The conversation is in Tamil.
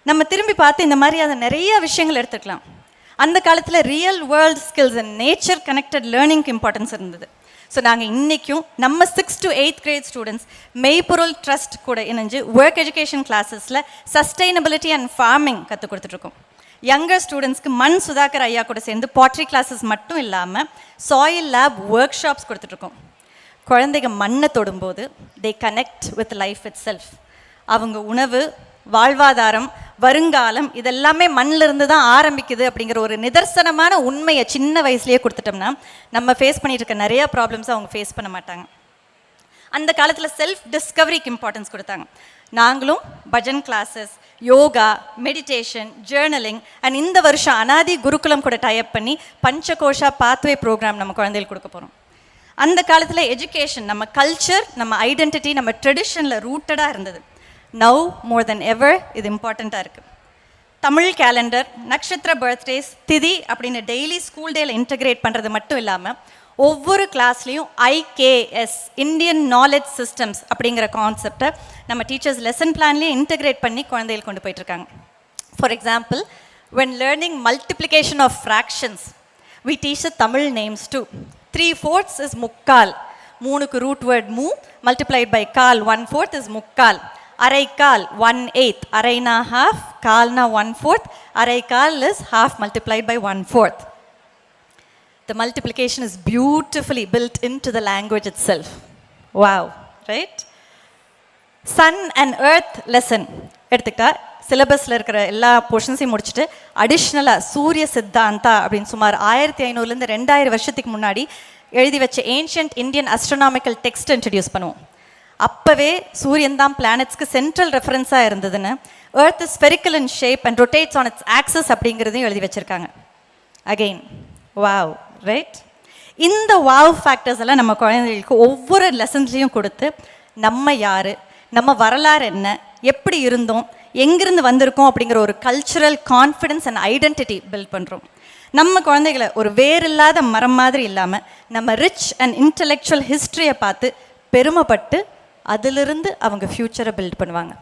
நம்ம திரும்பி பார்த்து இந்த மாதிரியான நிறைய விஷயங்கள் எடுத்துக்கலாம். அந்த காலத்தில் real world skills and nature connected லேர்னிங்க்கு இம்பார்ட்டன்ஸ் இருந்தது. ஸோ நாங்கள் இன்றைக்கும் நம்ம 6th to 8th grade students Meipporul trust கூட இணைஞ்சு ஒர்க் எஜுகேஷன் கிளாஸஸில் சஸ்டைனபிலிட்டி அண்ட் ஃபார்மிங் கற்றுக் கொடுத்துட்ருக்கோம். யங்கர் ஸ்டூடெண்ட்ஸ்க்கு மண் சுதாகர் ஐயா கூட சேர்ந்து பாட்ரி கிளாஸஸ் மட்டும் இல்லாமல் சாயில் லேப் ஒர்க் ஷாப்ஸ் கொடுத்துட்ருக்கோம். குழந்தைங்க மண்ணை தொடும்போது they connect with life itself. அவங்க உணவு, வாழ்வாதாரம், வருங்காலம் இதெல்லாமே மண்ணிலிருந்து தான் ஆரம்பிக்குது அப்படிங்கிற ஒரு நிதர்சனமான உண்மையை சின்ன வயசுலேயே கொடுத்துட்டோம்னா நம்ம ஃபேஸ் பண்ணிட்டு இருக்க நிறைய ப்ராப்ளம்ஸை அவங்க ஃபேஸ் பண்ண மாட்டாங்க. அந்த காலத்தில் செல்ஃப் டிஸ்கவரிக்கு இம்பார்ட்டன்ஸ் கொடுத்தாங்க. நாங்களும் bhajan classes, yoga, meditation, journaling and இந்த வருஷம் அனாதி குருகுலம் கூட டைப் பண்ணி பஞ்சகோஷா பாத்வே ப்ரோக்ராம் நம்ம குழந்தைகளுக்கு கொடுக்க போகிறோம். அந்த காலத்தில் எஜுகேஷன் நம்ம கல்ச்சர், நம்ம ஐடென்டிட்டி, நம்ம ட்ரெடிஷனில் ரூட்டடாக இருந்தது. நவ் மோர் தென் எவர் இது இம்பார்ட்டண்ட்டாக இருக்குது. தமிழ் கேலண்டர், நட்சத்திர பர்த்டேஸ், திதி அப்படின்னு டெய்லி ஸ்கூல் டேயில் இன்டகிரேட் பண்ணுறது மட்டும் இல்லாமல் ஒவ்வொரு கிளாஸ்லேயும் IKS இந்தியன் நாலேஜ் சிஸ்டம்ஸ் அப்படிங்கிற கான்செப்டை நம்ம டீச்சர்ஸ் லெசன் பிளான்லேயே இன்டகிரேட் பண்ணி குழந்தைகள் கொண்டு போயிட்டுருக்காங்க. For example, when learning multiplication of fractions, we teach the Tamil names too. 3/4 is முக்கால். 3க்கு ரூட் வேர்ட் மூ மல்டிப்ளைட் பை கால், 1/4 is முக்கால். அரைக்கால் 1/8, அரைனா half, கால்னா 1/4, அரைக்கால் is half multiplied by 1/4. The multiplication is beautifully built into the language itself. Wow, right? Sun and Earth lesson எடுத்துக்கிட்டா சிலபஸில் இருக்கிற எல்லா போர்ஷன்ஸையும் முடிச்சுட்டு அடிஷ்னலாக சூரிய சித்தாந்தா அப்படின்னு சுமார் 1500 2000 வருஷத்துக்கு முன்னாடி எழுதி வச்ச ancient Indian astronomical text introduce பண்ணுவோம். அப்போவே சூரியன் தான் பிளானட்ஸ்க்கு சென்ட்ரல் ரெஃபரன்ஸாக இருந்ததுன்னு, earth is spherical in shape and rotates on it's access அப்படிங்கிறதையும் எழுதி வச்சுருக்காங்க. Again wow, right? இந்த வாவ் ஃபேக்டர்ஸ் எல்லாம் நம்ம குழந்தைகளுக்கு ஒவ்வொரு லெசன்ஸ்லையும் கொடுத்து நம்ம யார், நம்ம வரலாறு என்ன, எப்படி இருந்தோம், எங்கிருந்து வந்திருக்கோம் அப்படிங்கிற ஒரு cultural confidence and identity build பண்ணுறோம். நம்ம குழந்தைகளை ஒரு வேறில்லாத மரம் மாதிரி இல்லாமல் நம்ம ரிச் அண்ட் இன்டலெக்சுவல் ஹிஸ்ட்ரியை பார்த்து பெருமைப்பட்டு அதிலிருந்து அவங்க ஃப்யூச்சரை பில்ட் பண்ணுவாங்க.